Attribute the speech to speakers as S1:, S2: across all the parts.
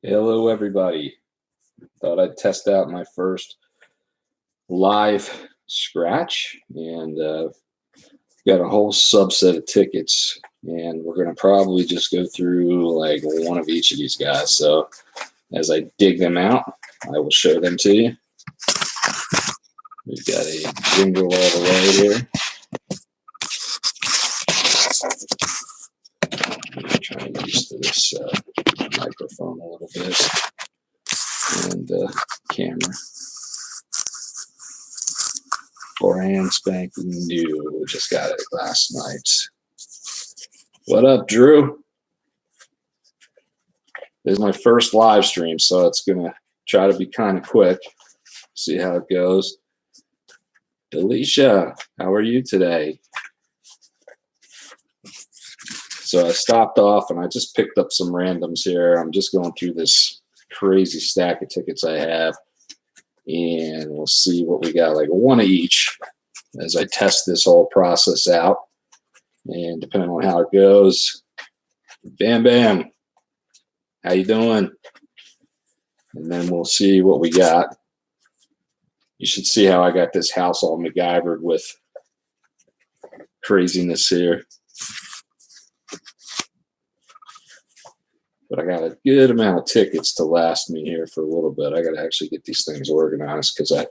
S1: Hello, everybody. Thought I'd test out my first live scratch, and got a whole subset of tickets, and we're going to probably just go through like one of each of these guys. So as I dig them out, I will show them to you. We've got a jingle all the way here. I'm trying to get used to this microphone a little bit, and camera. Brand spanking new. Just got it last night. What up, Drew? This is my first live stream, so it's gonna try to be kind of quick. See how it goes. Alicia, how are you today? So I stopped off and I just picked up some randoms here. I'm just going through this crazy stack of tickets I have, and we'll see what we got, like one of each, as I test this whole process out. And depending on how it goes, Bam Bam, how you doing? And then we'll see what we got. You should see how I got this house all MacGyvered with craziness here. But I got a good amount of tickets to last me here for a little bit. I got to actually get these things organized because I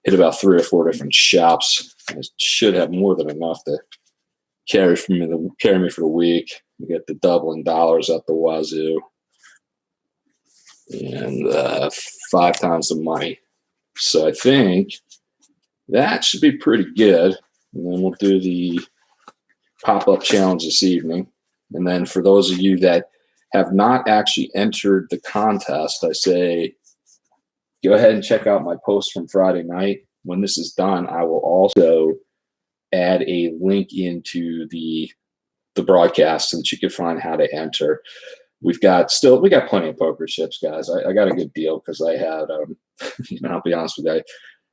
S1: hit about 3 or 4 different shops. I should have more than enough to carry me for the week. We get the Dublin dollars up the wazoo, and 5 times the money. So I think that should be pretty good. And then we'll do the pop-up challenge this evening. And then for those of you that have not actually entered the contest, I say go ahead and check out my post from Friday night. When this is done, I will also add a link into the broadcast so that you can find how to enter. We got plenty of poker chips, guys. I got a good deal because I had I'll be honest with you, I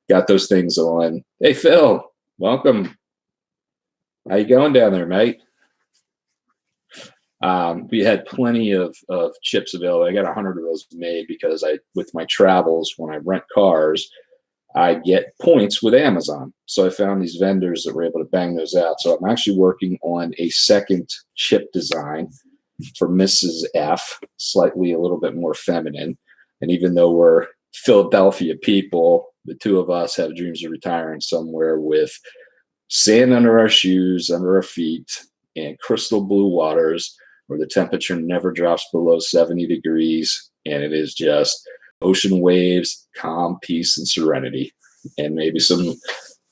S1: got those things on. Hey Phil, welcome. How you going down there, mate? We had plenty of chips available. I got 100 of those made because with my travels, when I rent cars, I get points with Amazon. So I found these vendors that were able to bang those out. So I'm actually working on a second chip design for Mrs. F, slightly a little bit more feminine. And even though we're Philadelphia people, the two of us have dreams of retiring somewhere with sand under our shoes, under our feet, and crystal blue waters where the temperature never drops below 70 degrees, and it is just ocean waves, calm, peace, and serenity, and maybe some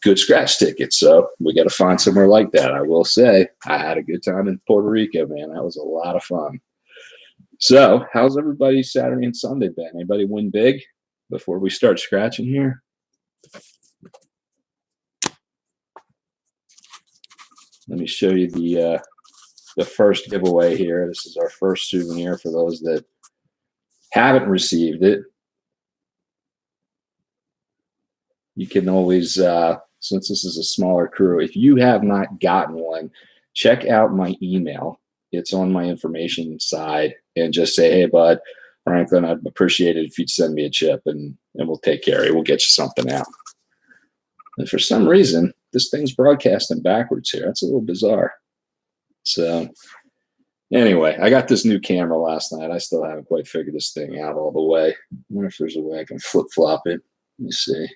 S1: good scratch tickets. So we got to find somewhere like that. I will say I had a good time in Puerto Rico, man. That was a lot of fun. So how's everybody Saturday and Sunday been? Anybody win big before we start scratching here? Let me show you the first giveaway here. This is our first souvenir for those that haven't received it. You can always, since this is a smaller crew, if you have not gotten one, check out my email. It's on my information side, and just say, hey, bud, Franklin, I'd appreciate it if you'd send me a chip, and we'll take care of it. We'll get you something out. And for some reason, this thing's broadcasting backwards here. That's a little bizarre. So anyway, I got this new camera last night. I still haven't quite figured this thing out all the way. I wonder if there's a way I can flip-flop it. Let me see.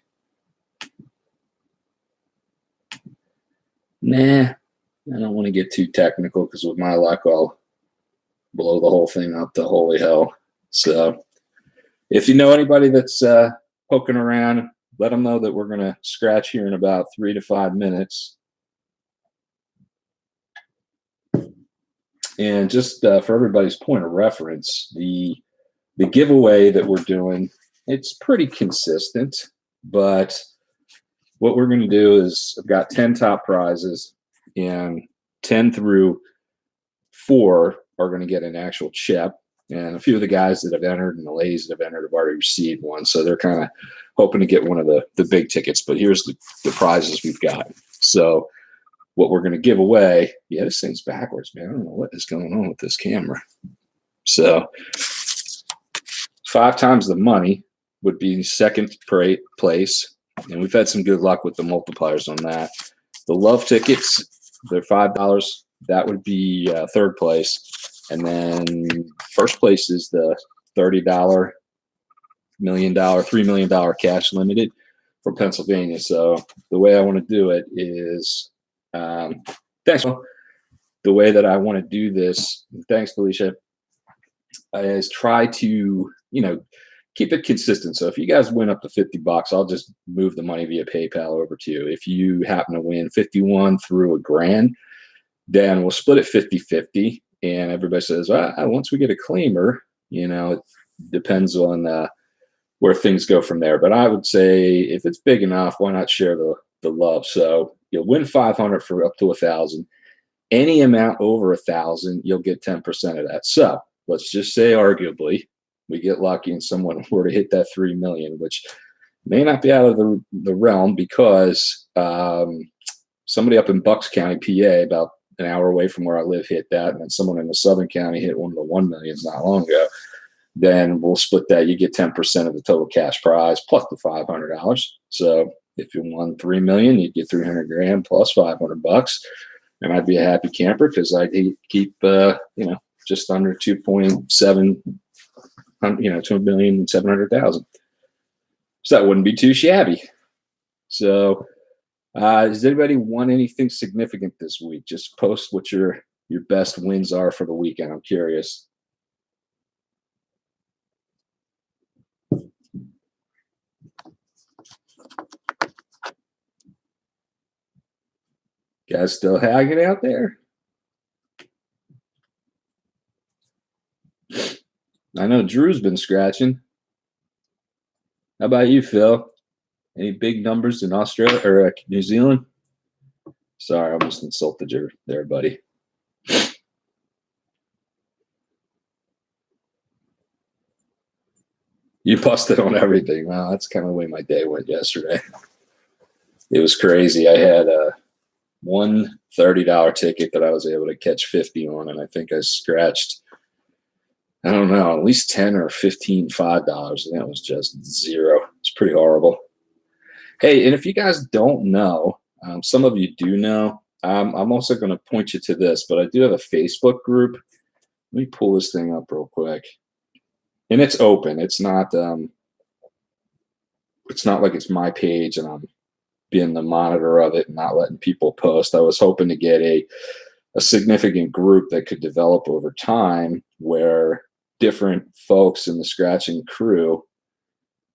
S1: Nah, I don't want to get too technical because with my luck, I'll blow the whole thing up to holy hell. So if you know anybody that's poking around, let them know that we're going to scratch here in about 3 to 5 minutes. And just for everybody's point of reference, the giveaway that we're doing, it's pretty consistent, but what we're going to do is I've got 10 top prizes, and 10 through 4 are going to get an actual chip. And a few of the guys that have entered and the ladies that have entered have already received one. So they're kind of hoping to get one of the big tickets. But here's the prizes we've got. So what we're going to give away, yeah, this thing's backwards, man. I don't know what is going on with this camera. So 5 times the money would be second place. And we've had some good luck with the multipliers on that. The love tickets, they're $5. That would be third place. And then first place is the $30 $3 million cash limited from Pennsylvania. So the way I want to do it is, thanks. The way that I want to do this, thanks, Felicia, is try to, keep it consistent. So if you guys win up to $50, I'll just move the money via PayPal over to you. If you happen to win 51 through $1,000, then we'll split it 50-50. And everybody says, once we get a claimer, it depends on where things go from there. But I would say if it's big enough, why not share the love? So you'll win 500 for up to 1,000. Any amount over 1,000, you'll get 10% of that. So let's just say, arguably, we get lucky and someone were to hit that 3 million, which may not be out of the realm because somebody up in Bucks County, PA, about an hour away from where I live, hit that, and then someone in the Southern County hit one of the 1 millions not long ago. Then we'll split that. You get 10% of the total cash prize plus the $500. So if you won 3 million, you'd get 300 grand plus $500, and I'd be a happy camper because I'd keep just under 2.7. 2,700,000. So that wouldn't be too shabby. So does anybody want anything significant this week? Just post what your best wins are for the weekend. I'm curious. Guys still hanging out there? I know Drew's been scratching. How about you, Phil? Any big numbers in Australia or New Zealand? Sorry, I almost insulted you there, buddy. You busted on everything. Wow, that's kind of the way my day went yesterday. It was crazy. I had one $30 ticket that I was able to catch 50 on, and I think I scratched, I don't know, at least 10 or 15 $5, and that was just zero. It's pretty horrible. Hey, and if you guys don't know, some of you do know, I'm also going to point you to this, but I do have a Facebook group. Let me pull this thing up real quick. And it's open. It's not like it's my page and I'm being the monitor of it and not letting people post. I was hoping to get a significant group that could develop over time where different folks in the scratching crew,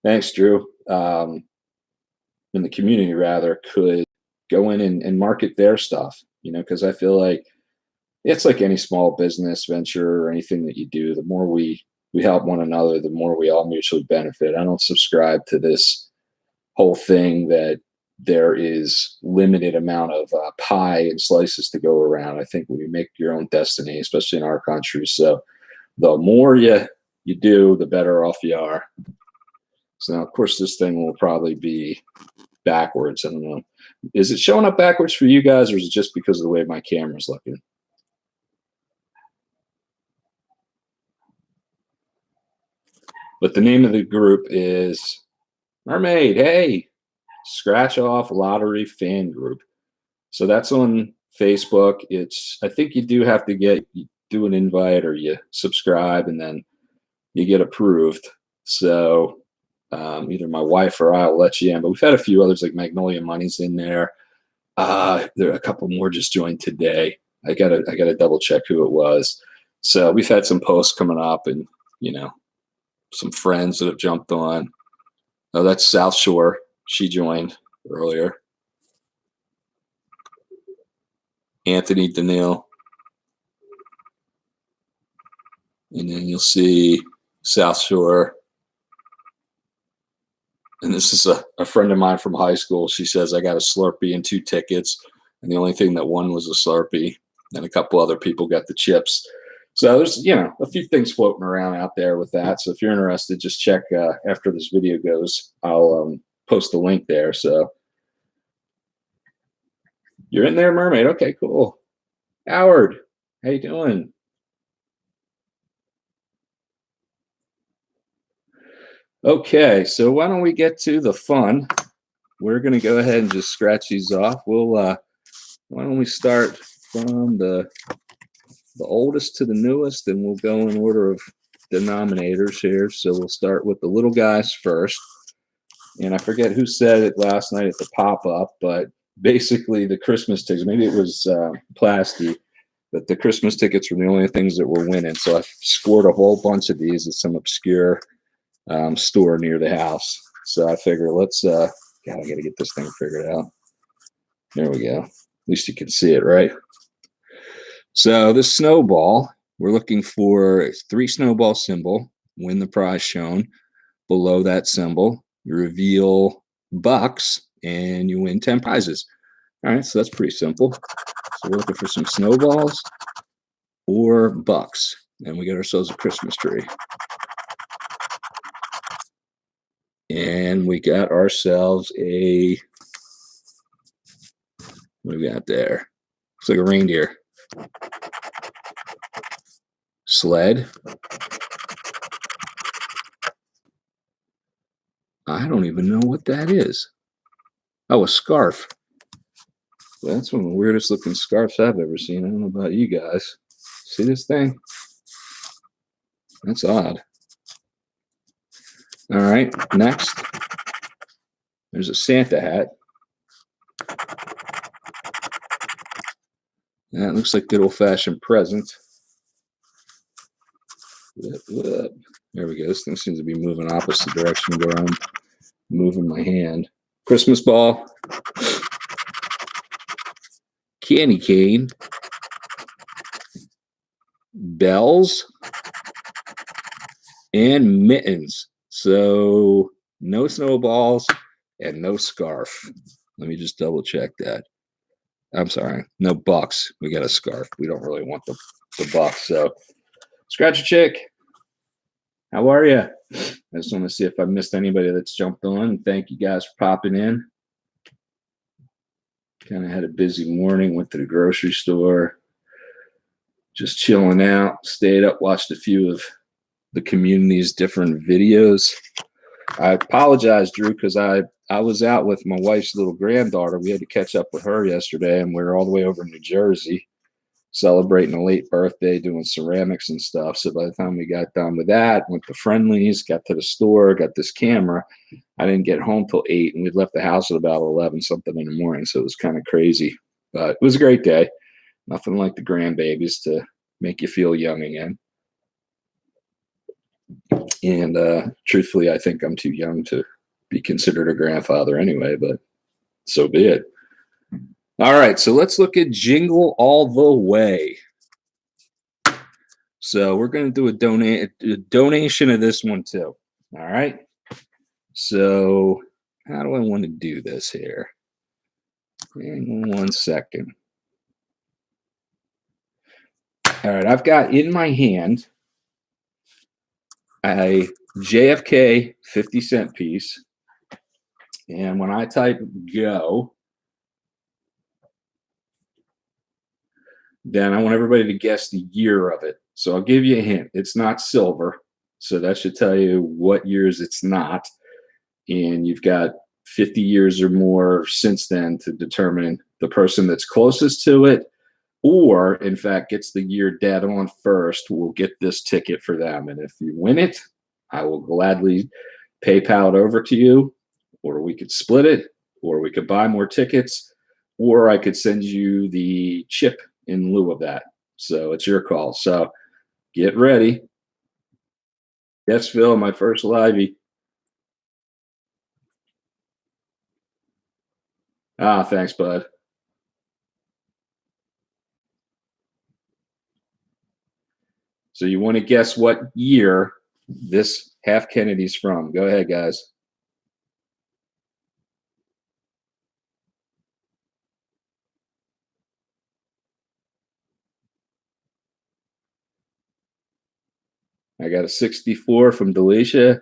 S1: thanks, Drew, in the community rather, could go in and market their stuff, because I feel like it's like any small business venture or anything that you do, the more we help one another, the more we all mutually benefit. I don't subscribe to this whole thing that there is limited amount of pie and slices to go around. I think we make your own destiny, especially in our country. So the more you do, the better off you are. So now, of course, this thing will probably be backwards. I don't know. Is it showing up backwards for you guys, or is it just because of the way my camera's looking? But the name of the group is Mermaid. Hey, Scratch Off Lottery Fan Group. So that's on Facebook. I think you do have to do an invite or you subscribe and then you get approved. So either my wife or I will let you in. But we've had a few others like Magnolia Money's in there. There are a couple more just joined today. I gotta double check who it was. So we've had some posts coming up and some friends that have jumped on. Oh, that's South Shore. She joined earlier. Anthony Daniil. And then you'll see South Shore. And this is a friend of mine from high school. She says, I got a Slurpee and 2 tickets. And the only thing that won was a Slurpee. And a couple other people got the chips. So there's, a few things floating around out there with that. So if you're interested, just check after this video goes. I'll post the link there. So you're in there, Mermaid. Okay, cool. Howard, how you doing? Okay, so why don't we get to the fun? We're gonna go ahead and just scratch these off. Why don't we start from the oldest to the newest, and we'll go in order of denominators here. So we'll start with the little guys first. And I forget who said it last night at the pop up, but basically the Christmas tickets, maybe it was Plasty, but the Christmas tickets were the only things that were winning. So I scored a whole bunch of these at some obscure store near the house. So I figure God, I got to get this thing figured out. There we go. At least you can see it, right? So the snowball, we're looking for a 3 snowball symbol, win the prize shown. Below that symbol, you reveal bucks and you win 10 prizes. All right, so that's pretty simple. So we're looking for some snowballs or bucks, and we get ourselves a Christmas tree. And we got ourselves a, what do we got there? Looks like a reindeer. Sled. I don't even know what that is. Oh, a scarf. That's one of the weirdest looking scarves I've ever seen. I don't know about you guys. See this thing? That's odd. All right, next. There's a Santa hat. That looks like good old-fashioned present. There we go. This thing seems to be moving opposite direction where I'm moving my hand. Christmas ball. Candy cane. Bells. And mittens. So no snowballs and no scarf. Let me just double check that. I'm sorry, no bucks. We got a scarf. We don't really want the bucks. So Scratcher Chick, how are you? I just want to see if I missed anybody that's jumped on. Thank you guys for popping in. Kind of had a busy morning, went to the grocery store, just chilling out, stayed up, watched a few of the community's different videos. I apologize, Drew, because I was out with my wife's little granddaughter. We had to catch up with her yesterday, and we were all the way over in New Jersey celebrating a late birthday, doing ceramics and stuff. So by the time we got done with that, went to Friendly's, got to the store, got this camera. I didn't get home till 8, and we'd left the house at about 11 something in the morning. So it was kind of crazy, but it was a great day. Nothing like the grandbabies to make you feel young again. And truthfully, I think I'm too young to be considered a grandfather anyway, but so be it. All right, so let's look at Jingle All the Way. So we're going to do a donation of this one too. All right. So how do I want to do this here? Hang on 1 second. All right, I've got in my hand a JFK 50-cent piece. And when I type go, then I want everybody to guess the year of it. So I'll give you a hint. It's not silver. So that should tell you what years it's not. And you've got 50 years or more since then to determine the person that's closest to it, or in fact gets the year dead on first, will get this ticket for them. And if you win it, I will gladly PayPal it over to you, or we could split it, or we could buy more tickets, or I could send you the chip in lieu of that. So it's your call. So get ready. Yes, Phil, my first livey. Ah, thanks, bud. So you want to guess what year this half Kennedy's from? Go ahead, guys. I got a 64 from Delisha.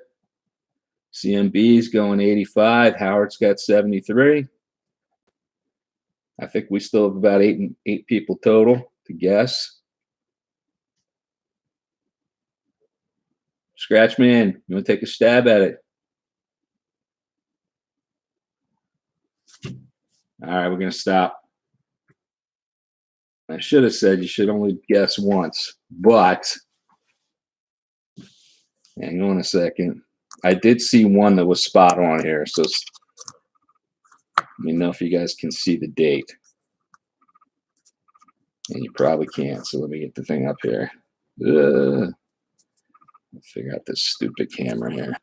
S1: CMB's going 85. Howard's got 73. I think we still have about eight people total to guess. Scratchman, you want to take a stab at it? All right, we're going to stop. I should have said you should only guess once, but hang on a second. I did see one that was spot on here, so let me know if you guys can see the date. And you probably can't, so let me get the thing up here. Figure out this stupid camera here.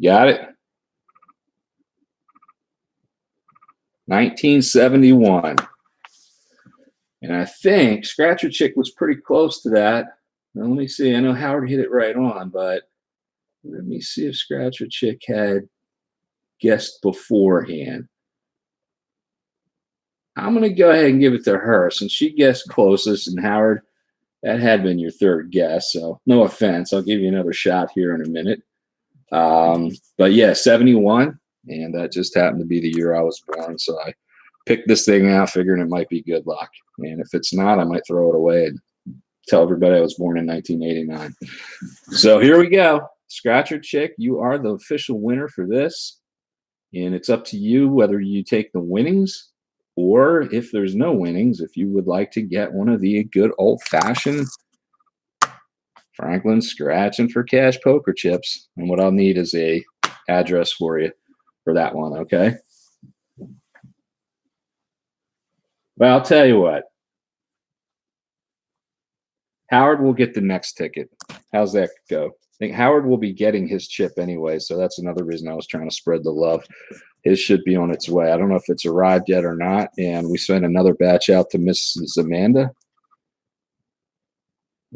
S1: Got it? 1971. And I think Scratcher Chick was pretty close to that. Now, let me see. I know Howard hit it right on, but let me see if Scratcher Chick had guessed beforehand. I'm going to go ahead and give it to her since she guessed closest. And Howard, that had been your third guess. So no offense. I'll give you another shot here in a minute. But yeah, 71. And that just happened to be the year I was born. So I picked this thing out figuring it might be good luck. And if it's not, I might throw it away and tell everybody I was born in 1989. So here we go. Scratcher Chick, you are the official winner for this. And it's up to you whether you take the winnings or if there's no winnings, if you would like to get one of the good old-fashioned Franklin Scratching for Cash poker chips. And what I'll need is a address for you for that one, okay? Well, I'll tell you what. Howard will get the next ticket. How's that go? I think Howard will be getting his chip anyway, so that's another reason I was trying to spread the love. His should be on its way. I don't know if it's arrived yet or not, and we sent another batch out to Mrs. Amanda.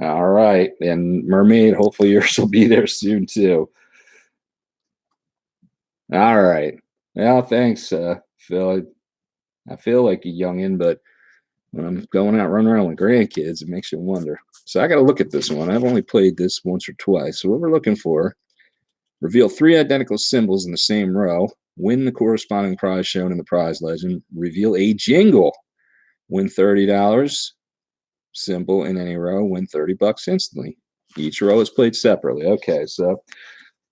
S1: All right, and Mermaid, hopefully yours will be there soon too. All right. Well, thanks, Phil. I feel like a youngin', but when I'm going out running around with grandkids, it makes you wonder. So I got to look at this one. I've only played this once or twice. So what we're looking for, reveal 3 identical symbols in the same row, win the corresponding prize shown in the prize legend, reveal a jingle, win $30, symbol in any row, win $30 instantly. Each row is played separately. Okay, so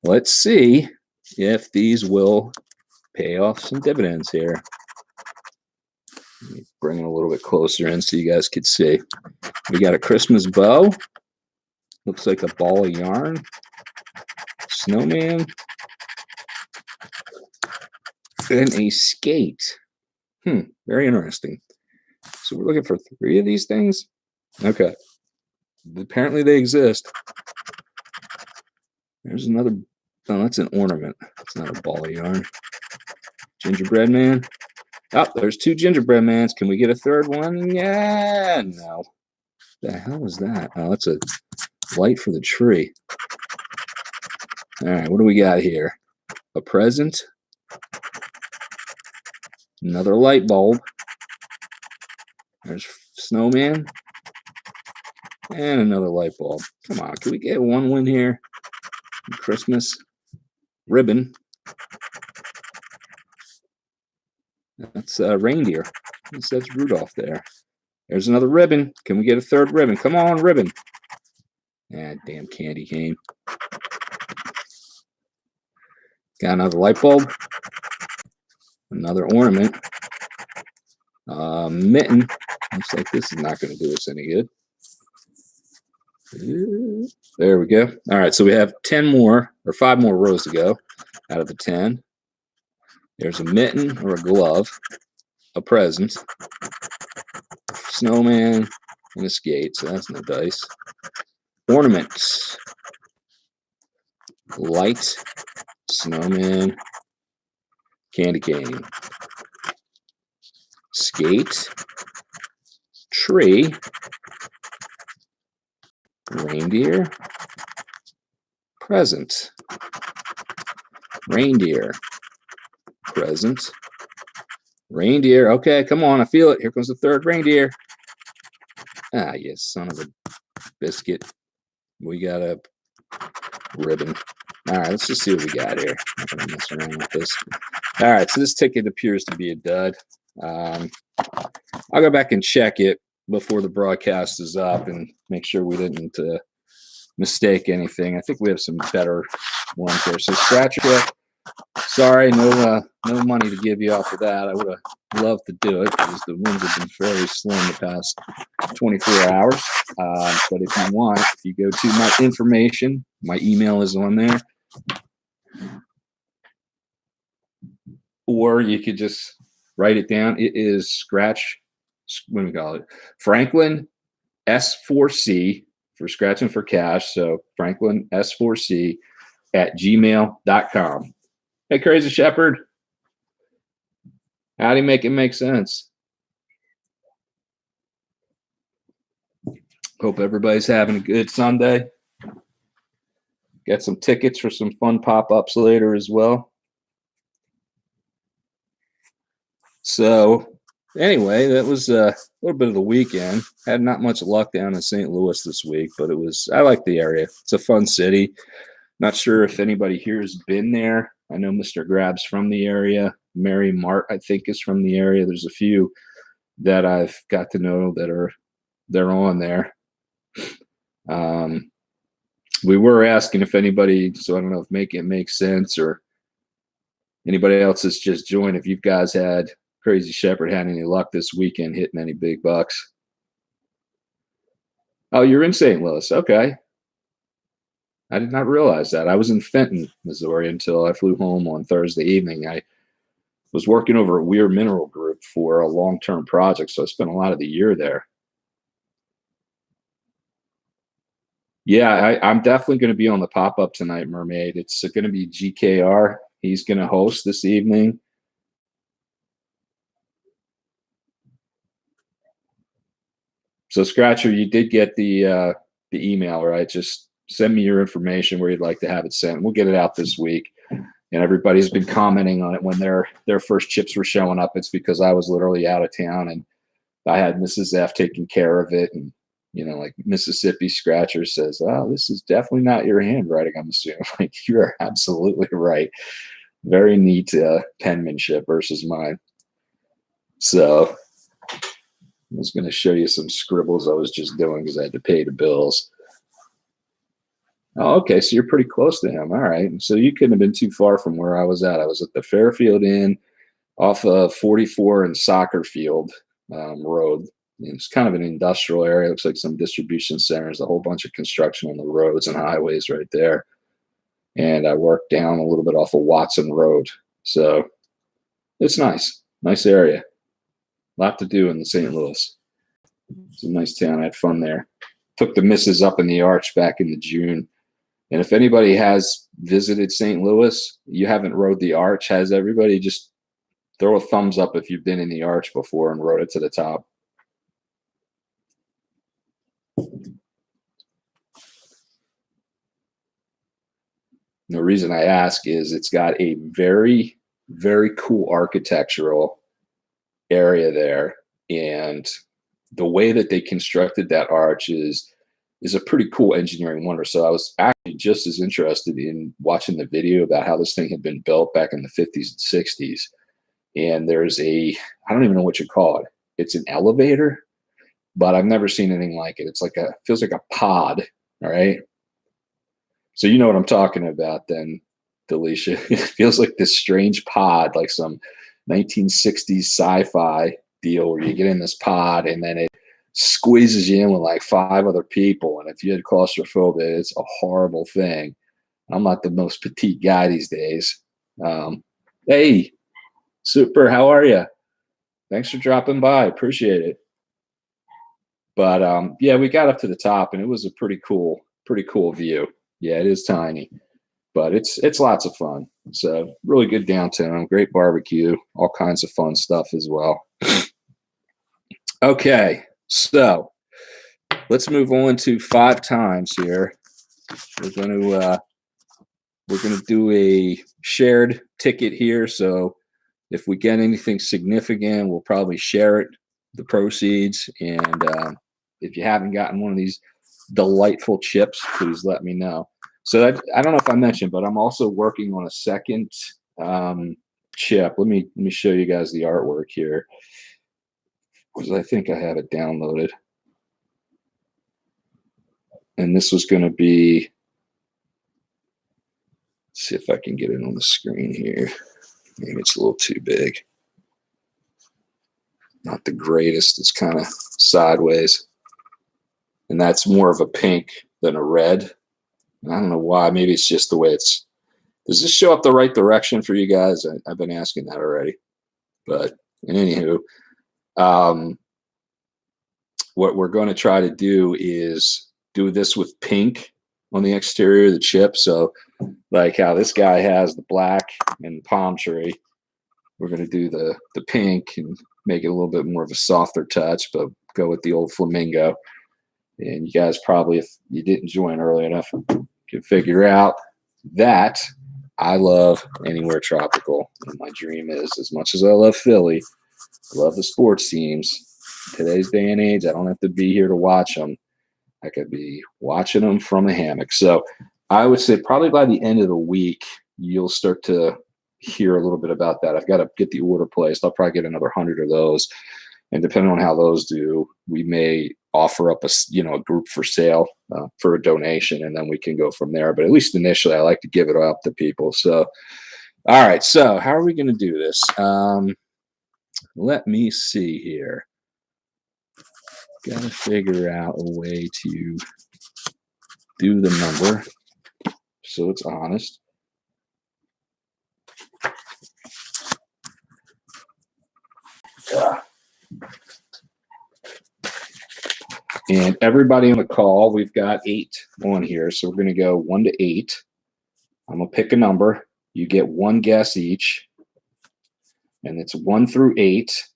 S1: let's see if these will pay off some dividends here. Let me bring it a little bit closer in so you guys could see. We got a Christmas bow. Looks like a ball of yarn. Snowman. And a skate. Very interesting. So we're looking for 3 of these things? Okay. Apparently they exist. There's another. Oh, that's an ornament. It's not a ball of yarn. Gingerbread man. Oh, there's 2 gingerbread mans. Can we get a third one? Yeah, no. The hell was that? Oh, that's a light for the tree. All right, what do we got here? A present. Another light bulb. There's snowman. And another light bulb. Come on, can we get 1 win here? Christmas ribbon. That's reindeer. That's Rudolph there. There's another ribbon. Can we get a third ribbon? Come on, ribbon. Ah, damn candy cane. Got another light bulb. Another ornament. Mitten. Looks like this is not going to do us any good. There we go. All right, so we have 10 more or 5 more rows to go out of the 10. There's a mitten or a glove, a present, snowman, and a skate. So that's no dice. Ornaments, light, snowman, candy cane, skate, tree, reindeer, present, reindeer, present, reindeer. Okay, come on, I feel it. Here comes the third reindeer. Ah, you son of a biscuit. We got a ribbon. All right, let's just see what we got here. I'm not gonna mess around with this. All right, so this ticket appears to be a dud. I'll go back and check it before the broadcast is up and make sure we didn't mistake anything. I think we have some better ones here. So Scratcher, Sorry, no money to give you off of that. I would have loved to do it because the winds have been very slow in the past 24 hours. But if you want, if you go to my information, my email is on there. Or you could just write it down. It is what do we call it? Franklin S4C for scratching for cash. So Franklin S4C at gmail.com. Hey, Crazy Shepherd. How do you make it make sense? Hope everybody's having a good Sunday. Got some tickets for some fun pop-ups later as well. So anyway, that was a little bit of the weekend. Had not much luck down in St. Louis this week, but I like the area. It's a fun city. Not sure if anybody here has been there. I know Mr. Grab's from the area. Mary Mart, I think, is from the area. There's a few that I've got to know they're on there. We were asking if anybody, so I don't know if Make It Make Sense or anybody else has just joined, if you guys had Crazy Shepherd had any luck this weekend hitting any big bucks. Oh, you're in St. Louis. Okay. I did not realize that. I was in Fenton, Missouri until I flew home on Thursday evening. I was working over at Weir Mineral Group for a long-term project, so I spent a lot of the year there. Yeah, I'm definitely going to be on the pop-up tonight, Mermaid. It's going to be GKR. He's going to host this evening. So, Scratcher, you did get the email, right? Just send me your information where you'd like to have it sent. We'll get it out this week. And everybody's been commenting on it when their first chips were showing up. It's because I was literally out of town and I had Mrs. F taking care of it. And, like Mississippi Scratcher says, oh, this is definitely not your handwriting, I'm assuming. Like, you're absolutely right. Very neat penmanship versus mine. So I was going to show you some scribbles I was just doing because I had to pay the bills. Oh, okay. So you're pretty close to him. All right. So you couldn't have been too far from where I was at. I was at the Fairfield Inn off of 44 and Soccer Field Road. It's kind of an industrial area. It looks like some distribution centers, a whole bunch of construction on the roads and highways right there. And I worked down a little bit off of Watson Road. So it's nice. Nice area. A lot to do in the St. Louis. It's a nice town. I had fun there. Took the missus up in the Arch back in the June. And if anybody has visited St. Louis, you haven't rode the Arch, has everybody? Just throw a thumbs up if you've been in the Arch before and rode it to the top. The reason I ask is it's got a very, very cool architectural area there. And the way that they constructed that arch is a pretty cool engineering wonder. So I was actually just as interested in watching the video about how this thing had been built back in the 50s and 60s. And there's I don't even know what you call it. It's an elevator, but I've never seen anything like it. It's feels like a pod. All right. So you know what I'm talking about then, Delisha. It feels like this strange pod, like some 1960s sci-fi deal where you get in this pod and then it squeezes you in with like 5 other people. And if you had claustrophobia, it's a horrible thing. I'm not the most petite guy these days. Hey, super, how are you? Thanks for dropping by. Appreciate it. But yeah, we got up to the top and it was a pretty cool view. Yeah, it is tiny, but it's lots of fun. So really good downtown, great barbecue, all kinds of fun stuff as well. Okay, so let's move on to 5 times here. We're gonna do a shared ticket here. So if we get anything significant, we'll probably share it, the proceeds. And if you haven't gotten one of these delightful chips, please let me know. So I don't know if I mentioned, but I'm also working on a second chip. Let me show you guys the artwork here because I think I have it downloaded. And this was going to be See if I can get it on the screen here. Maybe it's a little too big. Not the greatest. It's kind of sideways. And that's more of a pink than a red. And I don't know why. Maybe it's just the way it's. Does this show up the right direction for you guys? I've been asking that already. But anywho, what we're going to try to do is do this with pink on the exterior of the chip. So like how this guy has the black and palm tree, we're going to do the pink and make it a little bit more of a softer touch, but go with the old flamingo. And you guys probably, if you didn't join early enough, can figure out that I love Anywhere Tropical. And my dream is, as much as I love Philly, I love the sports teams. In today's day and age, I don't have to be here to watch them. I could be watching them from a hammock. So I would say probably by the end of the week, you'll start to hear a little bit about that. I've got to get the order placed. I'll probably get another 100 of those. And depending on how those do, we may offer up a group for sale for a donation, and then we can go from there. But at least initially, I like to give it up to people. So, all right. So how are we going to do this? Let me see here. Got to figure out a way to do the number so it's honest. And everybody on the call, we've got 8 on here. So we're going to go 1 to 8. I'm going to pick a number. You get 1 guess each. And it's 1 through 8.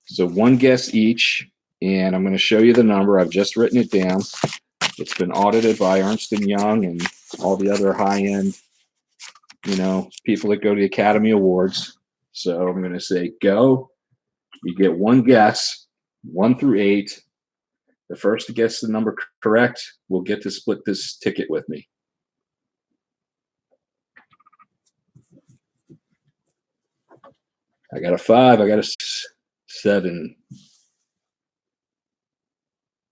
S1: So 1 guess each. And I'm going to show you the number. I've just written it down. It's been audited by Ernst & Young and all the other high-end, people that go to the Academy Awards. So I'm going to say go. You get 1 guess. 1 through 8. The first to guess the number correct will get to split this ticket with me. I got a 5. I got a 7.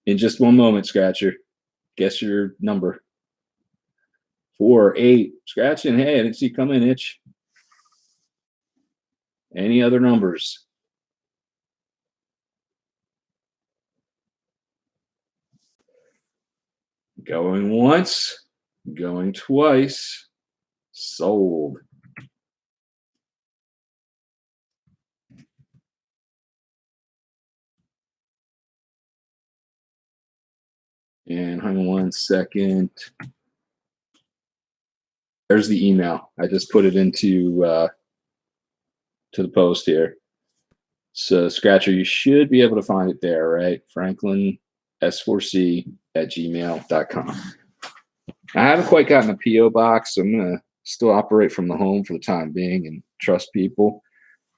S1: In just one moment, Scratcher. Guess your number. 4, 8. Scratching. Hey, I didn't see you come in, Itch. Any other numbers? Going once, going twice, sold. And hang on 1 second. There's the email. I just put it into to the post here. So Scratcher, you should be able to find it there, right? Franklin S4C@gmail.com. I haven't quite gotten a P.O. box, so I'm going to still operate from the home for the time being and trust people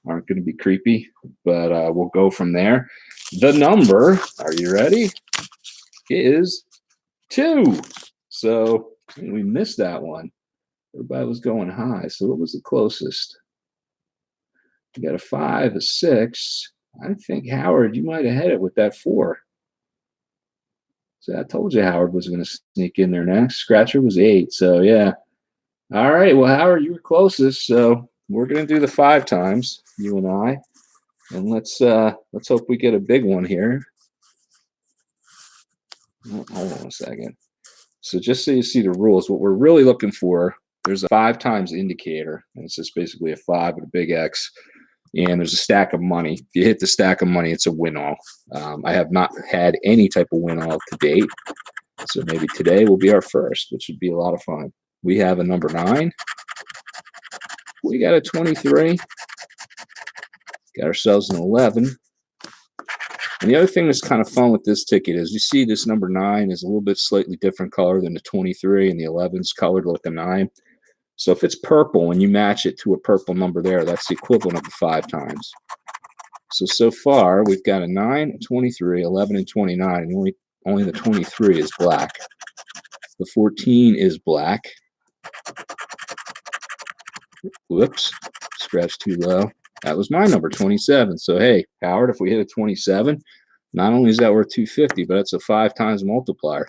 S1: aren't going to be creepy, but we'll go from there. The number, are you ready, is 2. So we missed that one. Everybody was going high. So what was the closest? You got a 5, a 6. I think, Howard, you might have had it with that 4. So I told you Howard was going to sneak in there next. Scratcher was 8. So, yeah. All right. Well, Howard, you were closest. So we're going to do the 5 times, you and I. And let's hope we get a big one here. Oh, hold on a second. So just so you see the rules, what we're really looking for, there's a 5 times indicator. And it's just basically a 5 with a big X. And there's a stack of money. If you hit the stack of money, it's a win-all. I have not had any type of win-all to date. So maybe today will be our first, which would be a lot of fun. We have a number 9. We got a 23. Got ourselves an 11. And the other thing that's kind of fun with this ticket is you see this number 9 is a little bit slightly different color than the 23, and the 11's colored like a 9. So if it's purple and you match it to a purple number there, that's the equivalent of the 5 times. So far, we've got a 9, a 23, 11, and 29, and only the 23 is black. The 14 is black. Whoops, scratched too low. That was my number, 27. So, hey, Howard, if we hit a 27, not only is that worth 250, but it's a 5 times multiplier.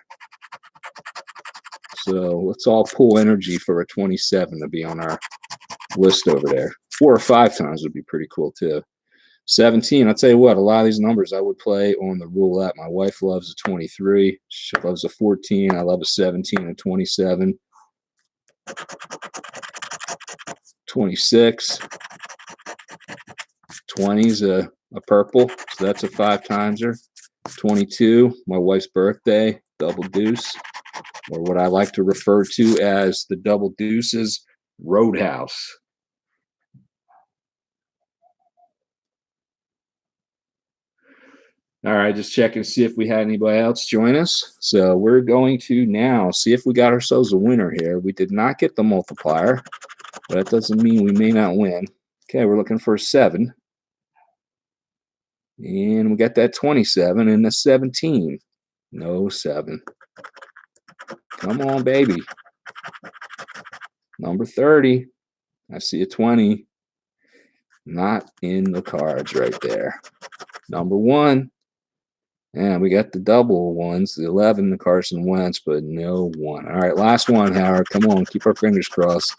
S1: So let's all pull energy for a 27 to be on our list over there. 4 or 5 times would be pretty cool too. 17, I'll tell you what, a lot of these numbers I would play on the roulette. My wife loves a 23. She loves a 14. I love a 17 and 27. 26. 20's a purple, so that's a 5 timeser. 22, my wife's birthday, double deuce, or what I like to refer to as the double deuces roadhouse. All right, just checking to see if we had anybody else join us. So we're going to now see if we got ourselves a winner here. We did not get the multiplier, but that doesn't mean we may not win. Okay, we're looking for a 7. And we got that 27 and a 17. No 7. Come on, baby. Number 30. I see a 20. Not in the cards right there. Number 1. And we got the double ones, the 11, the Carson Wentz, but no 1. All right, last one, Howard. Come on, keep our fingers crossed.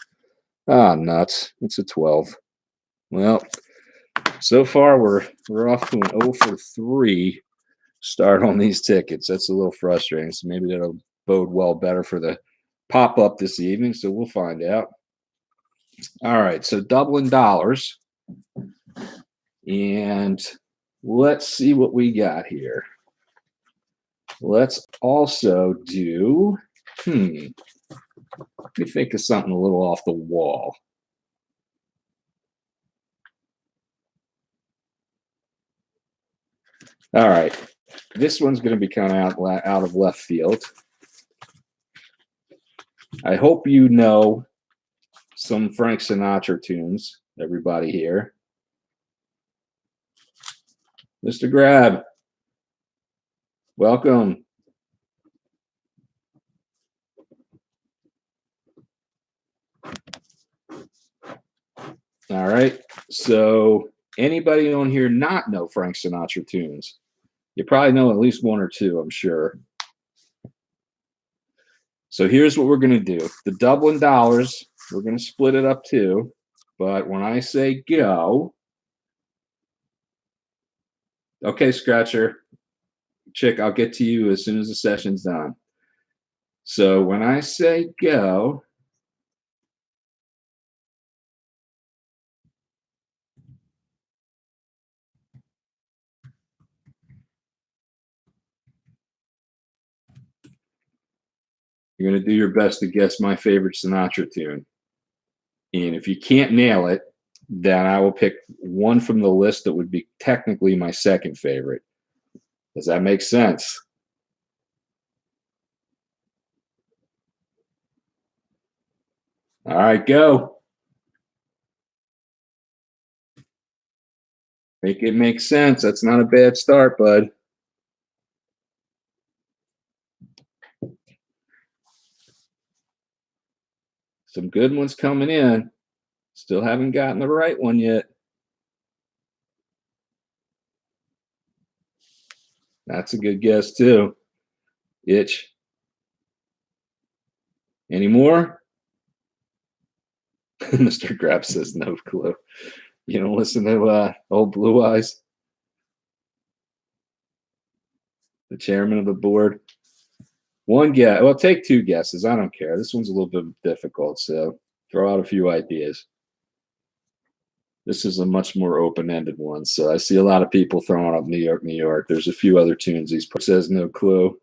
S1: Ah, nuts. It's a 12. Well, so far we're off to an 0 for 3 start on these tickets. That's a little frustrating. So maybe that'll bode well better for the pop-up this evening. So we'll find out. All right, so doubling dollars. And let's see what we got here. Let's also do, let me think of something a little off the wall. All right, this one's going to be kind of out of left field. I hope you know some Frank Sinatra tunes, everybody here. Mr. Grab, welcome. All right, so anybody on here not know Frank Sinatra tunes? You probably know at least 1 or 2, I'm sure. So here's what we're going to do. The doubling dollars, we're going to split it up too. But when I say go, okay, Scratcher, Chick, I'll get to you as soon as the session's done. So when I say go, you're going to do your best to guess my favorite Sinatra tune. And if you can't nail it, then I will pick one from the list that would be technically my second favorite. Does that make sense? All right, go. Make it make sense. That's not a bad start, bud. Some good ones coming in. Still haven't gotten the right one yet. That's a good guess, too. Itch. Any more? Mr. Grab says no clue. You don't listen to old Blue Eyes? The chairman of the board. One guess. Well, take 2 guesses. I don't care. This one's a little bit difficult, so throw out a few ideas. This is a much more open-ended one, so I see a lot of people throwing up New York, New York. There's a few other tunes. He says no clue.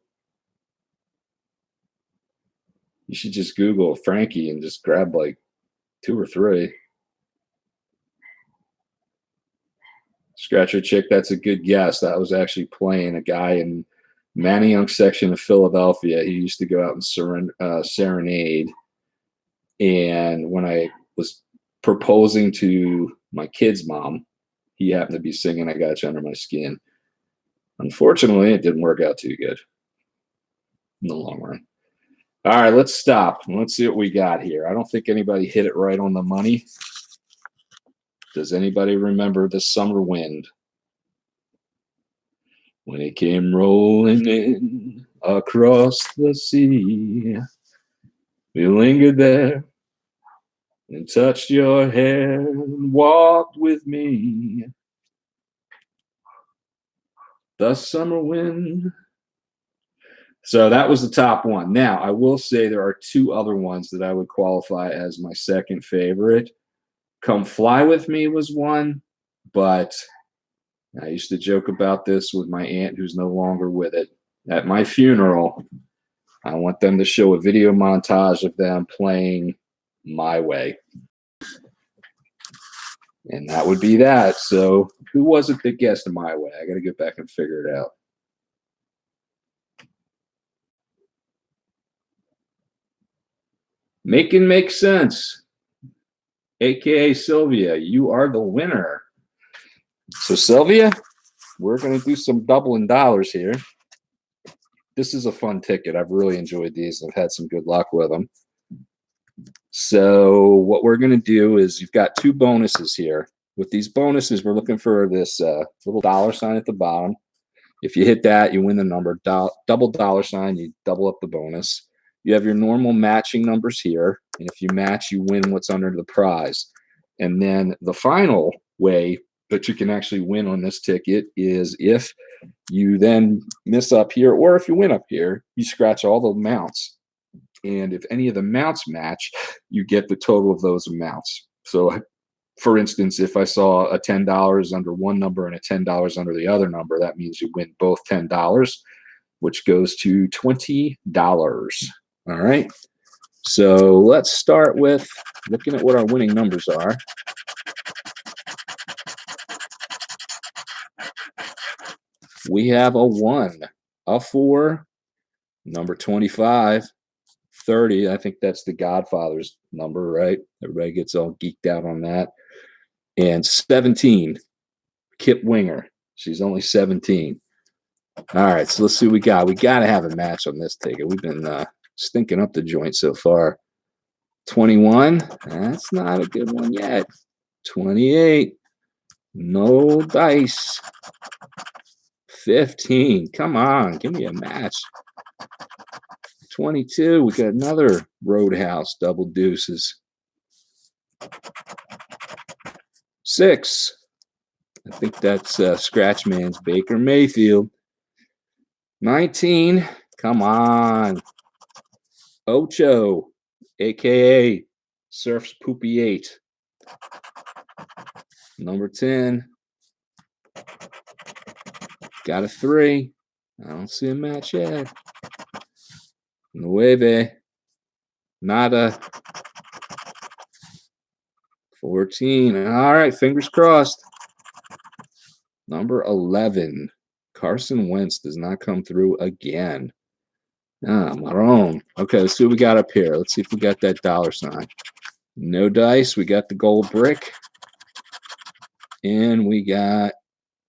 S1: You should just Google Frankie and just grab like 2 or 3. Scratcher Chick, that's a good guess. That was actually playing a guy in Manayunk section of Philadelphia. He used to go out and serenade. And when I was proposing to my kid's mom, he happened to be singing I Got You Under My Skin. Unfortunately, it didn't work out too good in the long run. All right, let's stop. Let's see what we got here. I don't think anybody hit it right on the money. Does anybody remember the summer wind? When it came rolling in across the sea. We lingered there and touched your hair and walked with me. The summer wind. So that was the top one. Now, I will say there are two other ones that I would qualify as my second favorite. Come Fly With Me was one, but I used to joke about this with my aunt who's no longer with it. At my funeral, I want them to show a video montage of them playing My Way. And that would be that. So who was it that guessed My Way? I got to get back and figure it out. Make sense. AKA Sylvia, you are the winner. So Sylvia, we're going to do some doubling dollars here. This is a fun ticket. I've really enjoyed these. I've had some good luck with them. So what we're going to do is you've got two bonuses here. With these bonuses, we're looking for this little dollar sign at the bottom. If you hit that, you win the number. Double dollar sign, you double up the bonus. You have your normal matching numbers here. And if you match, you win what's under the prize. And then the final way that you can actually win on this ticket is if you then miss up here, or if you win up here, you scratch all the amounts. And if any of the amounts match, you get the total of those amounts. So for instance, if I saw a $10 under one number and a $10 under the other number, that means you win both $10, which goes to $20. All right. So let's start with looking at what our winning numbers are. We have a 1, a 4, number 25, 30. I think that's the Godfather's number, right? Everybody gets all geeked out on that. And 17, Kip Winger. She's only 17. All right, so let's see what we got. We got to have a match on this ticket. We've been stinking up the joint so far. 21, that's not a good one yet. 28, no dice. 15, come on, give me a match. 22, we got another Roadhouse double deuces. 6, I think that's Scratch Man's Baker Mayfield. 19, come on. Ocho, a.k.a. Surf's Poopy 8. Number 10. Got a 3. I don't see a match yet. Nueve. Nada. 14. All right, fingers crossed. Number 11. Carson Wentz does not come through again. Ah, Maroon. Okay, let's see what we got up here. Let's see if we got that dollar sign. No dice. We got the gold brick. And we got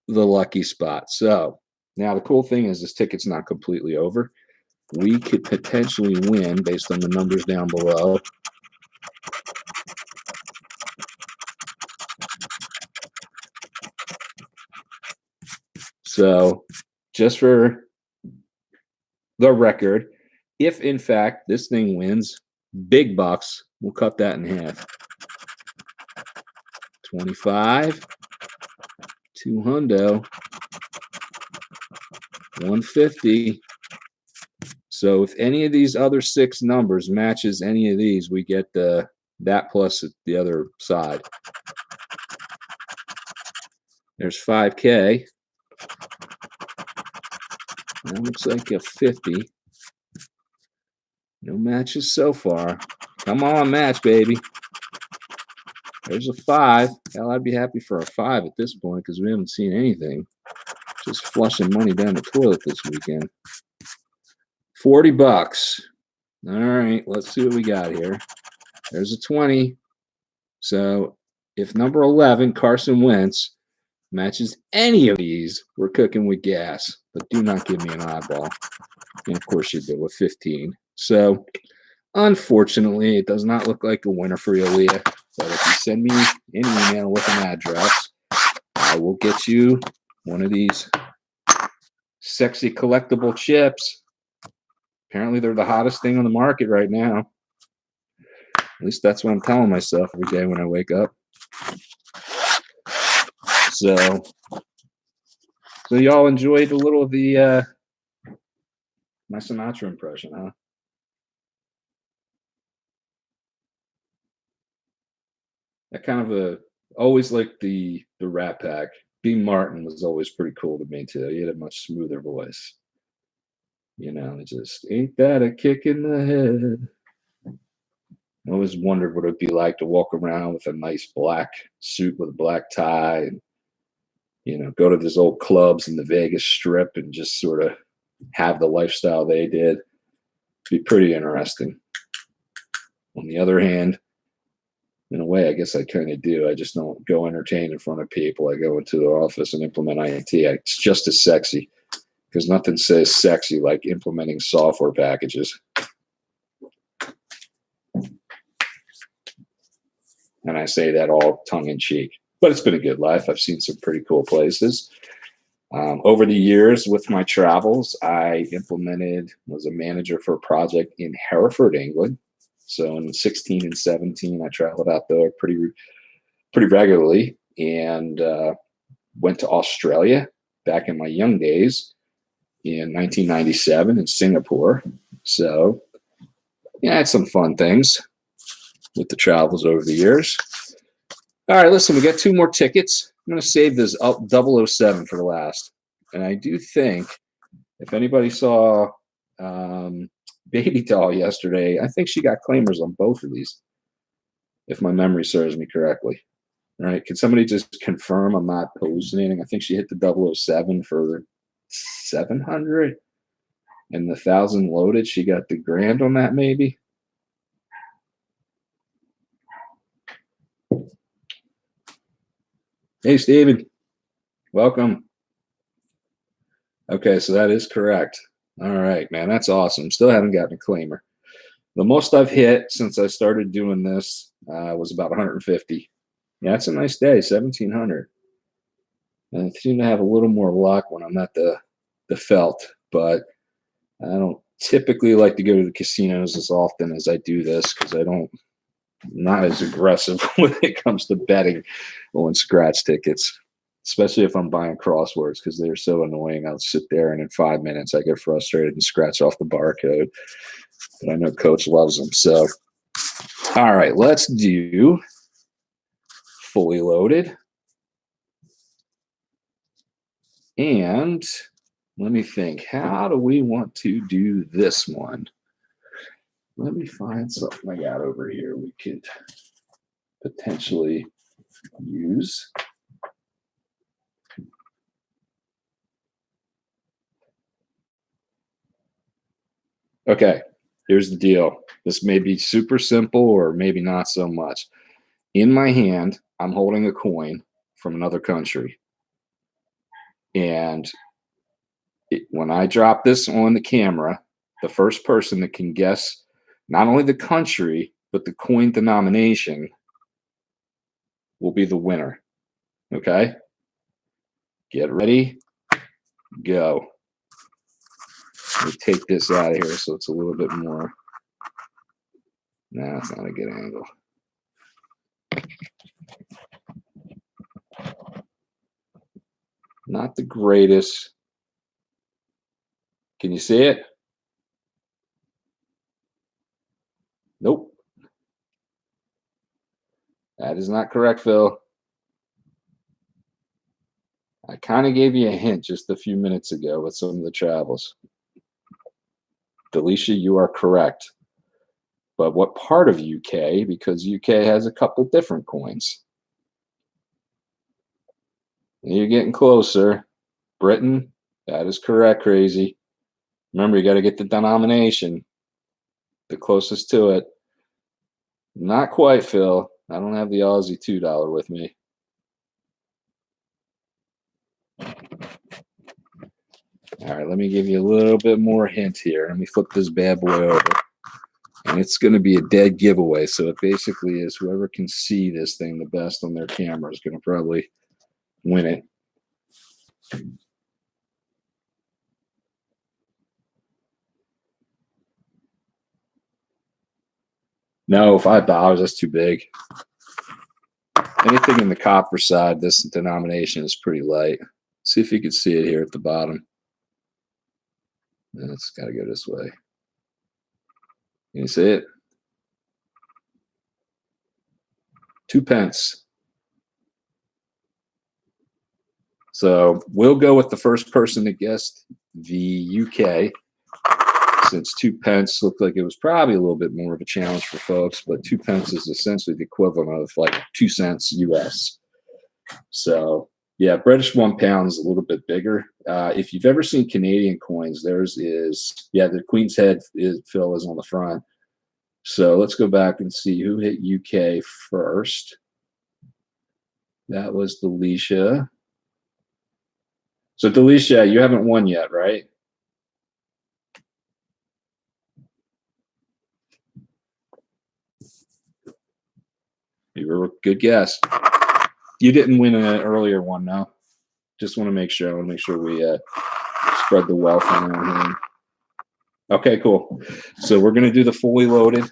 S1: the lucky spot. So now the cool thing is this ticket's not completely over. We could potentially win based on the numbers down below. So just for the record, if in fact this thing wins big bucks, we'll cut that in half. 25, 200, 150. So if any of these other 6 numbers matches any of these, we get that plus the other side. There's 5K. That looks like a 50. No matches so far. Come on, match, baby. There's a 5. Hell, I'd be happy for a 5 at this point because we haven't seen anything. Just flushing money down the toilet this weekend. 40 bucks. All right, let's see what we got here. There's a 20. So if number 11, Carson Wentz, matches any of these, we're cooking with gas. But do not give me an eyeball. And of course you do with 15. So unfortunately, it does not look like a winner for you, Leah. But if you send me an email with an address, I will get you one of these sexy collectible chips. Apparently, they're the hottest thing on the market right now. At least that's what I'm telling myself every day when I wake up. So, so y'all enjoyed a little of the my Sinatra impression, huh? I kind of always liked the Rat Pack. Dean Martin was always pretty cool to me too. He had a much smoother voice. Just ain't that a kick in the head? I always wondered what it'd be like to walk around with a nice black suit with a black tie and go to these old clubs in the Vegas Strip and just sort of have the lifestyle they did. Be pretty interesting. On the other hand, in a way, I guess I kind of do. I just don't go entertain in front of people. I go into the office and implement IT. It's just as sexy because nothing says sexy like implementing software packages. And I say that all tongue in cheek, but it's been a good life. I've seen some pretty cool places. Over the years with my travels, I was a manager for a project in Hereford, England. So in 16 and 17, I traveled out there pretty regularly and went to Australia back in my young days in 1997 in Singapore. So yeah, I had some fun things with the travels over the years. All right, listen, we got 2 more tickets. I'm going to save this 007 for the last. And I do think if anybody saw Baby Doll yesterday, I think she got claimers on both of these, if my memory serves me correctly. All right, can somebody just confirm I'm not hallucinating? I think she hit the 007 for 700 and the 1,000 loaded. She got the grand on that, maybe. Hey, Steven. Welcome. Okay, so that is correct. All right, man, that's awesome. Still haven't gotten a claimer. The most I've hit since I started doing this was about 150. Yeah, it's a nice day, 1,700. And I seem to have a little more luck when I'm at the felt, but I don't typically like to go to the casinos as often as I do this because I'm not as aggressive when it comes to betting on scratch tickets, especially if I'm buying crosswords because they're so annoying. I'll sit there and in 5 minutes I get frustrated and scratch off the barcode. But I know Coach loves them. So, all right, let's do fully loaded. And let me think, how do we want to do this one? Let me find something I got over here we could potentially use. Okay, here's the deal. This may be super simple or maybe not so much. In my hand, I'm holding a coin from another country. And when I drop this on the camera, the first person that can guess not only the country, but the coin denomination will be the winner. Okay? Get ready. Go. Let me take this out of here so it's a little bit more. Nah, that's not a good angle. Not the greatest. Can you see it? Nope. That is not correct, Phil. I kind of gave you a hint just a few minutes ago with some of the travels. Delisha, you are correct. But what part of UK? Because UK has a couple different coins. You're getting closer. Britain, that is correct, Crazy. Remember, you got to get the denomination, the closest to it. Not quite, Phil. I don't have the Aussie $2 with me. All right, let me give you a little bit more hint here. Let me flip this bad boy over. And it's going to be a dead giveaway. So it basically is whoever can see this thing the best on their camera is going to probably win it. No, $5. That's too big. Anything in the copper side, this denomination is pretty light. See if you can see it here at the bottom. It's got to go this way. Can you see it? 2 pence. So we'll go with the first person that guessed the UK, since 2 pence looked like it was probably a little bit more of a challenge for folks, but 2 pence is essentially the equivalent of like 2 cents US. So yeah, British £1 is a little bit bigger. If you've ever seen Canadian coins, theirs is, yeah, the Queen's head Phil is on the front. So let's go back and see who hit UK first. That was Delisha. So Delisha, you haven't won yet, right? You were a good guess. You didn't win an earlier one, no? Just want to make sure. I want to make sure we spread the wealth around here. Okay, cool. So we're going to do the fully loaded.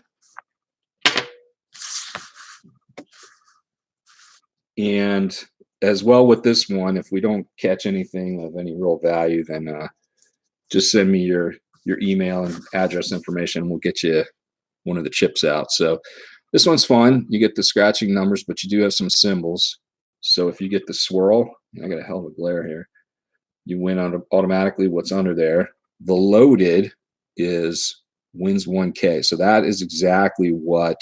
S1: And as well with this one, if we don't catch anything of any real value, then just send me your email and address information, and we'll get you one of the chips out. So this one's fun. You get the scratching numbers, but you do have some symbols. So if you get the swirl, I got a hell of a glare here, you win automatically what's under there. The loaded is wins 1K. So that is exactly what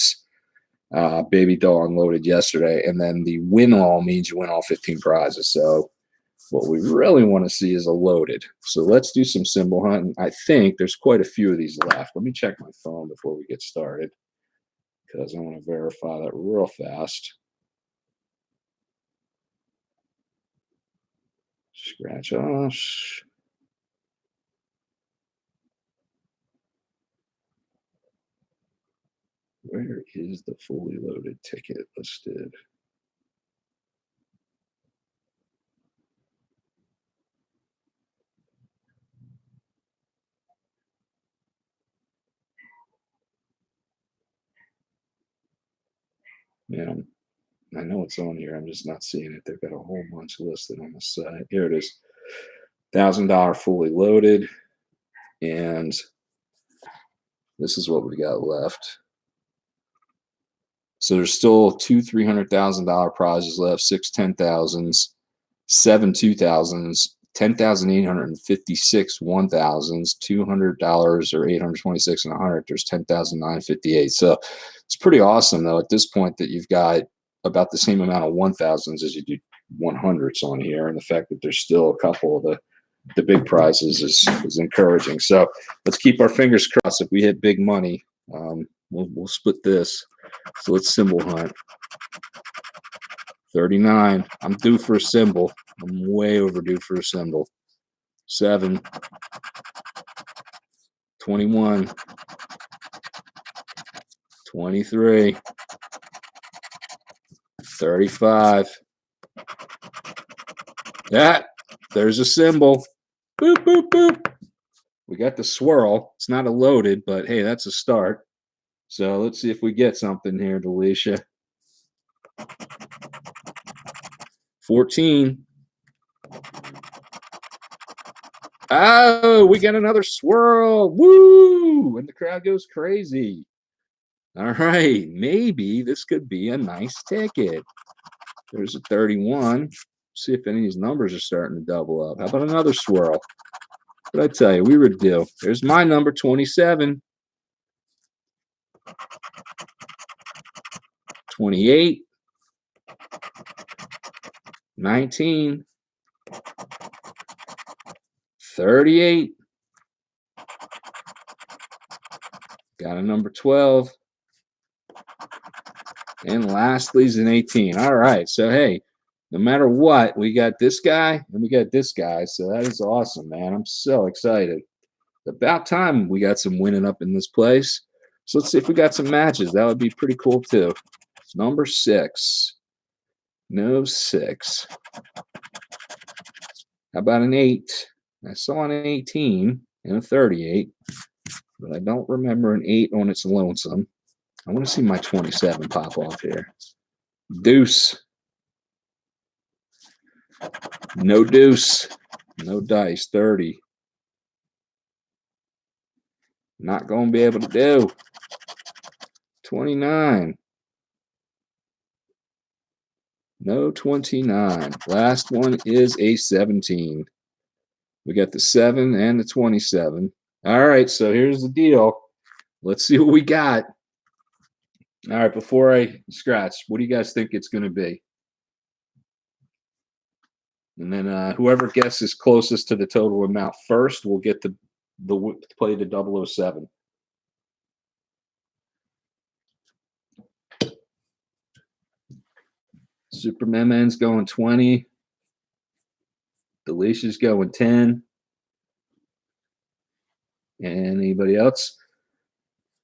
S1: Baby Doll unloaded yesterday. And then the win all means you win all 15 prizes. So what we really want to see is a loaded. So let's do some symbol hunting. I think there's quite a few of these left. Let me check my phone before we get started, because I want to verify that real fast. Scratch off. Where is the fully loaded ticket listed? Yeah, I know it's on here. I'm just not seeing it. They've got a whole bunch listed on the site. Here it is. $1,000 fully loaded. And this is what we got left. So there's still 2 $300,000 prizes left, 6 $10,000s, 7 $2,000s, 10,856 $1,000s, $200 or 826 and 100. There's 10,958. So it's pretty awesome though at this point that you've got about the same amount of 1,000s as you do 100s on here, and the fact that there's still a couple of the big prizes is encouraging. So let's keep our fingers crossed. If we hit big money, we'll split this. So let's symbol hunt. 39. I'm due for a symbol. I'm way overdue for a symbol. 7. 21. 23. 35. There's a symbol. Boop, boop, boop. We got the swirl. It's not a loaded, but hey, that's a start. So let's see if we get something here, Delisha. 14. Oh, we got another swirl. Woo! And the crowd goes crazy. All right, maybe this could be a nice ticket. There's a 31. See if any of these numbers are starting to double up. How about another swirl? But I tell you, we were due. There's my number, 27. 28. 19. 38. Got a number 12. And lastly is an 18. All right. So, hey, no matter what, we got this guy and we got this guy. So that is awesome, man. I'm so excited. About time we got some winning up in this place. So let's see if we got some matches. That would be pretty cool too. Number 6. No 6. How about an 8? I saw an 18 and a 38, but I don't remember an 8 on its lonesome. I want to see my 27 pop off here. Deuce. No deuce. No dice. 30. Not going to be able to do. 29. No 29. Last one is a 17. We got the 7 and the 27. All right, so here's the deal. Let's see what we got. All right, before I scratch, what do you guys think it's going to be? And then whoever guesses closest to the total amount first will get the play the 007. Superman's going 20. Delicia's going 10. Anybody else?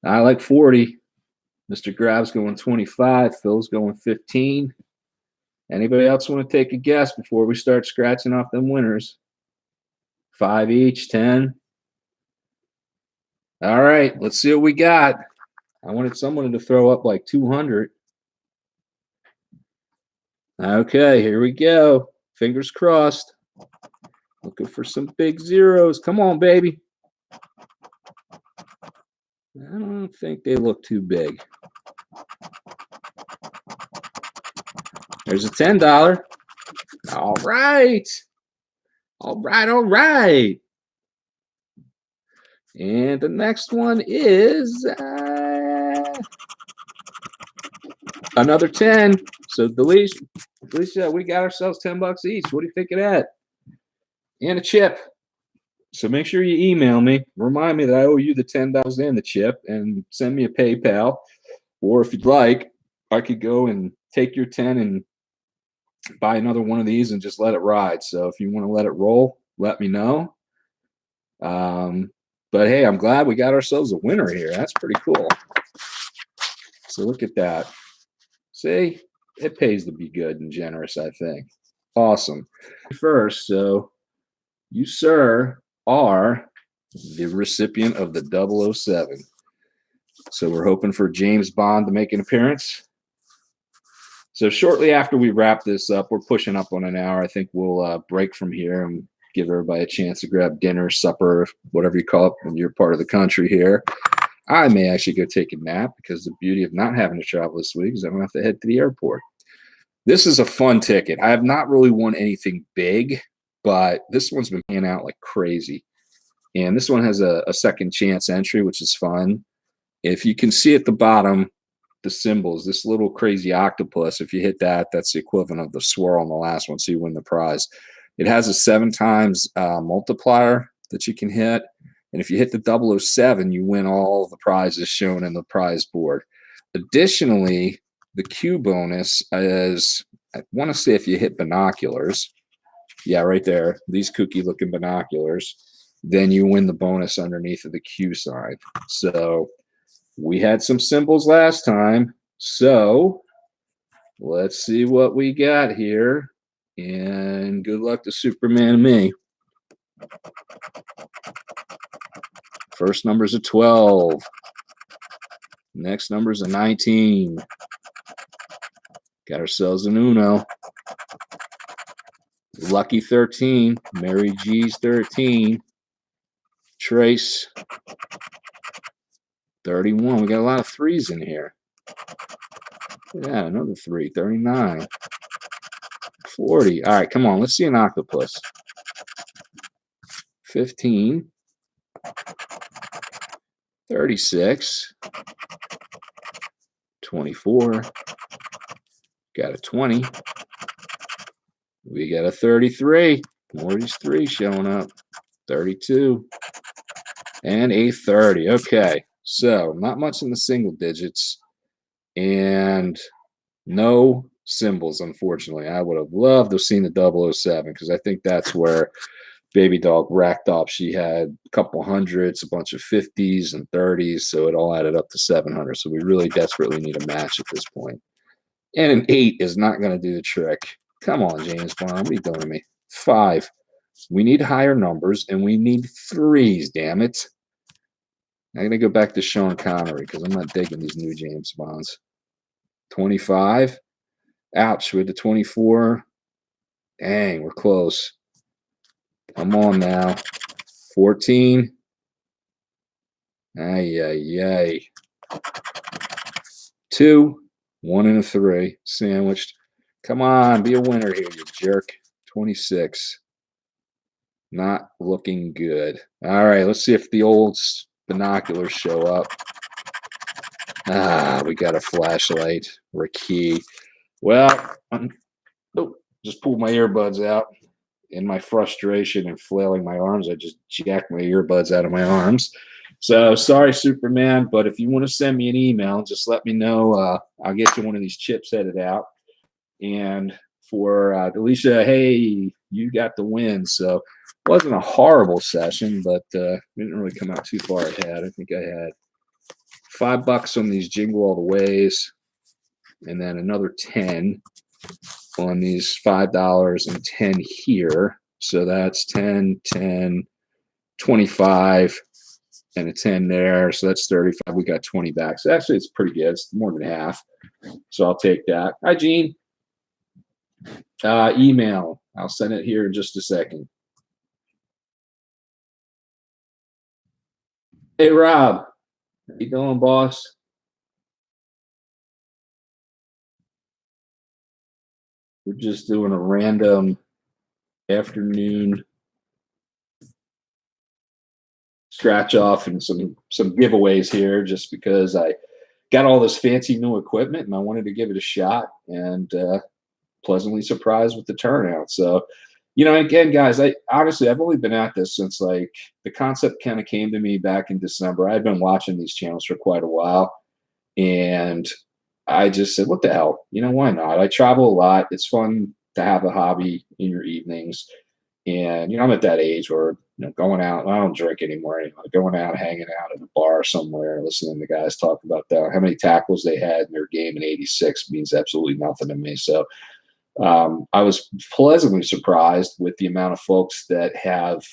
S1: I like 40. Mr. Grab's going 25. Phil's going 15. Anybody else want to take a guess before we start scratching off them winners? 5 each, 10. All right, let's see what we got. I wanted someone to throw up like 200. Okay, here we go. Fingers crossed. Looking for some big zeros. Come on, baby. I don't think they look too big. There's a $10. All right. All right, all right. And the next one is another 10. So Delicia, we got ourselves $10 each. What do you think of that? And a chip. So make sure you email me. Remind me that I owe you the $10 and the chip, and send me a PayPal. Or if you'd like, I could go and take your 10 and buy another one of these and just let it ride. So if you want to let it roll, let me know. But hey, I'm glad we got ourselves a winner here. That's pretty cool. So look at that. See, it pays to be good and generous, I think. Awesome. First, so you, sir, are the recipient of the 007. So we're hoping for James Bond to make an appearance. So shortly after we wrap this up, we're pushing up on an hour. I think we'll break from here and give everybody a chance to grab dinner, supper, whatever you call it when you're part of the country here. I may actually go take a nap, because the beauty of not having to travel this week is I don't have to head to the airport. This is a fun ticket. I have not really won anything big, but this one's been paying out like crazy. And this one has a second chance entry, which is fun. If you can see at the bottom, the symbols, this little crazy octopus, if you hit that, that's the equivalent of the swirl on the last one, so you win the prize. It has a 7 times multiplier that you can hit. And if you hit the 007, you win all the prizes shown in the prize board. Additionally, the Q bonus is, I want to say if you hit binoculars, yeah, right there, these kooky looking binoculars, then you win the bonus underneath of the Q sign. So we had some symbols last time. So let's see what we got here. And good luck to Superman and me. First number's a 12. Next number's a 19. Got ourselves an Uno. Lucky 13. Mary G's 13. Trace. 31. We got a lot of threes in here. Yeah, another 3. 39. 40. All right, come on. Let's see an octopus. 15. 36. 24. Got a 20. We got a 33. More of these 3 showing up. 32. And a 30. Okay. So not much in the single digits. And no symbols, unfortunately. I would have loved to have seen the 007, because I think that's where Baby Dog racked up. She had a couple hundreds, a bunch of 50s and 30s, so it all added up to 700. So we really desperately need a match at this point. And an 8 is not going to do the trick. Come on, James Bond. What are you doing to me? 5. We need higher numbers, and we need 3s, damn it. I'm going to go back to Sean Connery because I'm not digging these new James Bonds. 25. Ouch, with the 24. Dang, we're close. I'm on now. 14. Ay, ay, ay. 2, 1, and a 3. Sandwiched. Come on, be a winner here, you jerk. 26. Not looking good. All right, let's see if the old binoculars show up. We got a flashlight or a key. Well, just pulled my earbuds out. In my frustration and flailing my arms, I just jacked my earbuds out of my arms. So sorry, Superman, but if you want to send me an email, just let me know. I'll get you one of these chips headed out. And for Alicia, hey, you got the win. So it wasn't a horrible session, but we didn't really come out too far ahead. I think I had $5 on these Jingle All the Ways, and then another 10 on these $5 and 10 here. So that's 10, 10, 25, and a 10 there. So that's 35. We got 20 back. So actually, it's pretty good. It's more than half. So I'll take that. Hi, Gene. Email. I'll send it here in just a second. Hey, Rob. How you doing, boss? We're just doing a random afternoon scratch off and some giveaways here just because I got all this fancy new equipment and I wanted to give it a shot, and pleasantly surprised with the turnout. So, again, guys, I've only been at this since like the concept kind of came to me back in December. I'd been watching these channels for quite a while, and I just said, what the hell? Why not? I travel a lot. It's fun to have a hobby in your evenings. And, I'm at that age where, going out, I don't drink anymore anymore. Going out, hanging out at a bar somewhere, listening to guys talk about how many tackles they had in their game in 86 means absolutely nothing to me. So I was pleasantly surprised with the amount of folks that have,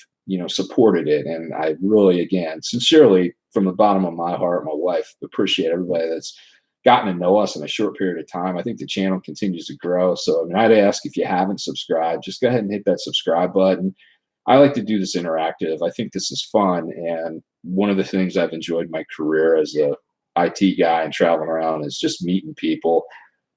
S1: supported it. And I really, again, sincerely, from the bottom of my heart, my wife, appreciate everybody that's gotten to know us in a short period of time. I think the channel continues to grow. So, I'd ask, if you haven't subscribed, just go ahead and hit that subscribe button. I like to do this interactive. I think this is fun. And one of the things I've enjoyed my career as a IT guy and traveling around is just meeting people,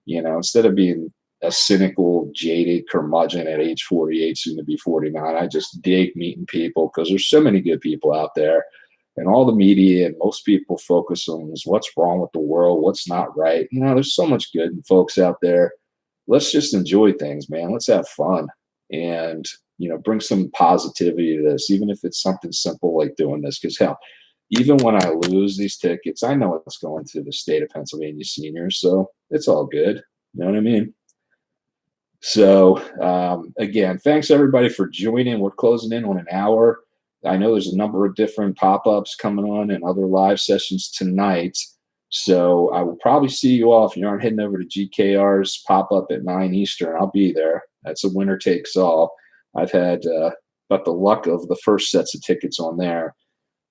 S1: instead of being a cynical, jaded curmudgeon at age 48, soon to be 49. I just dig meeting people because there's so many good people out there. And all the media and most people focus on is what's wrong with the world, what's not right. There's so much good in folks out there. Let's just enjoy things, man. Let's have fun and, bring some positivity to this, even if it's something simple like doing this. Because, hell, even when I lose these tickets, I know it's going to the state of Pennsylvania seniors. So it's all good. You know what I mean? So, again, thanks everybody for joining. We're closing in on an hour. I know there's a number of different pop-ups coming on and other live sessions tonight. So I will probably see you all if you aren't heading over to GKR's pop-up at 9 Eastern. I'll be there. That's a winner takes all. I've had about the luck of the first sets of tickets on there.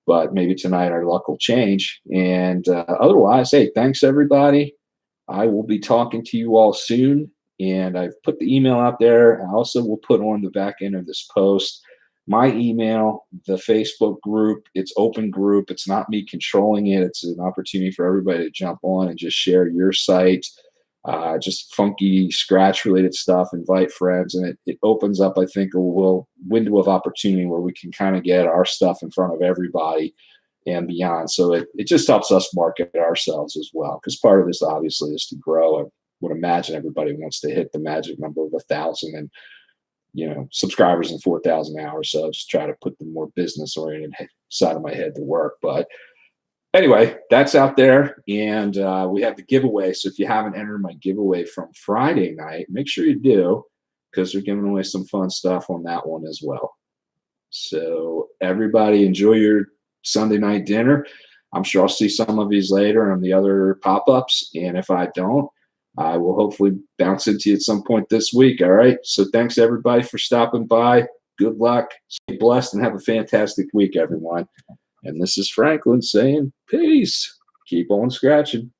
S1: But maybe tonight our luck will change. And otherwise, hey, thanks everybody. I will be talking to you all soon. And I've put the email out there. I also will put on the back end of this post my email, the Facebook group. It's open group. It's not me controlling it. It's an opportunity for everybody to jump on and just share your site, just funky scratch related stuff, invite friends. And it opens up, I think, a window of opportunity where we can kind of get our stuff in front of everybody and beyond. So it just helps us market ourselves as well. Because part of this obviously is to grow. I would imagine everybody wants to hit the magic number of 1,000 and subscribers in 4,000 hours. So I'll just try to put the more business oriented side of my head to work. But anyway, that's out there. And we have the giveaway. So if you haven't entered my giveaway from Friday night, make sure you do, because we're giving away some fun stuff on that one as well. So everybody enjoy your Sunday night dinner. I'm sure I'll see some of these later on the other pop-ups. And if I don't, I will hopefully bounce into you at some point this week. All right. So thanks everybody for stopping by. Good luck. Stay blessed and have a fantastic week, everyone. And this is Franklin saying, peace. Keep on scratching.